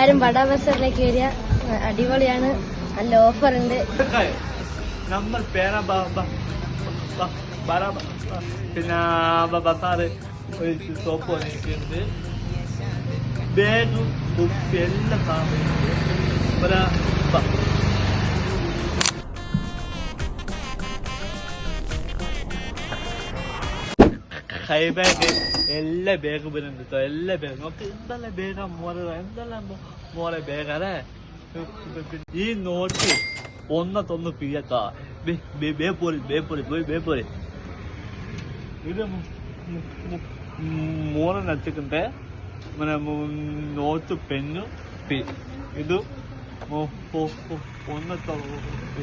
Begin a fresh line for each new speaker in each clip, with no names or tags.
എല്ലാരും ബഡാ ബസാറിലേക്ക് വരിക. അടിപൊളിയാണ്, നല്ല ഓഫർ ഉണ്ട്.
നമ്മൾ പിന്നെ ബസാറ് ഒരു ഷോപ്പ് വന്നിട്ടുണ്ട്. ബാഗും ബുക്ക് എല്ലാ സാധനവും ഹൈ ബാഗ് എല്ലാ ബാഗും വരുന്നുണ്ട് കേട്ടോ. എല്ലാ ബാഗും നമുക്ക് എന്തെല്ലാം ബാഗാ മോറെ, എന്തെല്ലാം മോറെ ബാഗല്ലേ. ഈ നോട്ട് ഒന്നത്തൊന്ന് പിഴക്കാ ബേപ്പോരെ ഇത് മൂന്ന് നച്ചിട്ടുണ്ട്. നോട്ട് പെന്നു ഇത്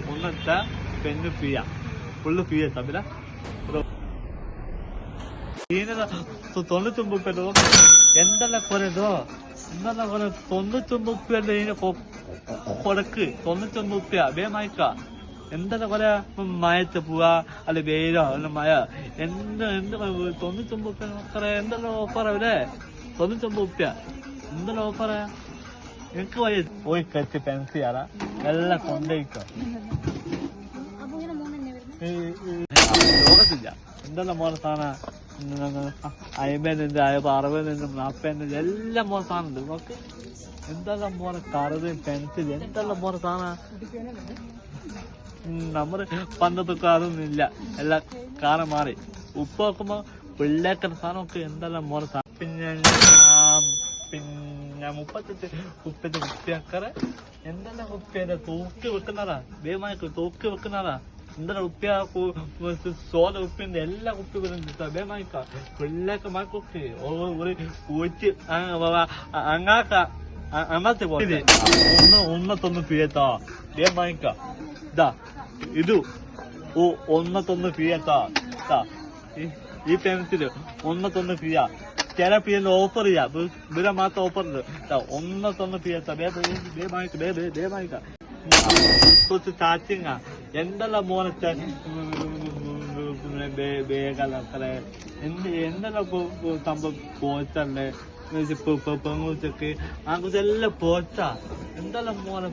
ഒന്നത്തെ പെന്നു പിയ ഫുള്ള് പിയ തമ്മില 99 ರೂಪಾಯಿ ಎಂದೆಲ್ಲ ಕೊರೆದು ಎಂದೆಲ್ಲ ಕೊರೆ 99 ರೂಪಾಯಿ ಕೊಡക്ക് 99 ರೂಪಾಯಿ ಬೇ ಮಾಯ್ಕ എന്തെല്ലാം കൊറേ മയത്ത് പോവാ അല്ലെ വെയിലോ അല്ല മഴ എന്ത് 99 ರೂಪಾಯಿ എന്തെല്ലാം ഓഫറാവില്ലേ? 99 ರೂಪಾಯಿ എന്തെല്ലാം ഓഫറാ? എനിക്ക് പോയി കച്ച് പെൻസിയാറാ എല്ലാം കൊണ്ടേക്കോ. ലോകത്തില്ല എന്തെല്ലാം മോനെ സാധനം 50 60 40 എല്ലാം മോനെ സാധനം ഉണ്ട്. നോക്ക് എന്തെല്ലാം മോനെ കറുത് പെൻസിൽ എന്തെല്ലാം മോനെ സാധനം. നമ്മള് പണ്ടത്തൊക്കെ അതൊന്നും ഇല്ല, എല്ലാം കാലം മാറി. ഉപ്പ് നോക്കുമ്പോ പിള്ളേക്കര സാധനമൊക്കെ എന്തെല്ലാം മോനെ സാധനം. പിന്നെ 38 കുപ്പിയാക്കറെ എന്തെല്ലാം കുപ്പിയ തൂക്കി വെക്കുന്നതാ. ബേമാക്ക് തൂക്കി വെക്കുന്നതാ. എന്തെല്ലാം ഉപ്പിയ സോല ഉപ്പിന്റെ എല്ലാ കുപ്പി വരുന്നുണ്ട്. ബേമാക്ക പിള്ളേക്ക് മാക്കൊക്കെ ഒരു പൂച്ച് അങ്ങാക്ക അങ്ങനത്തെ ഒന്നത്തൊന്ന് പിഴത്താ. ബേമാക്ക ഇതാ ഇത് ഒന്നത്തൊന്ന് പിഴത്താ. ഈ പെൻസില് ഒന്നത്തൊന്ന് പിഴ. ചില പിഴന്റെ ഓഫർ ചെയ്യാ, ഇവിടെ മാത്രം ഓഫർ ഉണ്ട്. ഒന്നത്തൊന്ന് പിഴത്താ. ബേമാക്ക കുറച്ച് ചാച്ചിങ്ങ എന്തെല്ലാം മോനെ ബേഗല്ലേ എന്തെല്ലാം സംഭവം പോച്ചല്ലേ പെങ്ങൂച്ചക്ക് ആ കുറിച്ച് എല്ലാം പോച്ച എന്തെല്ലാം മോനെ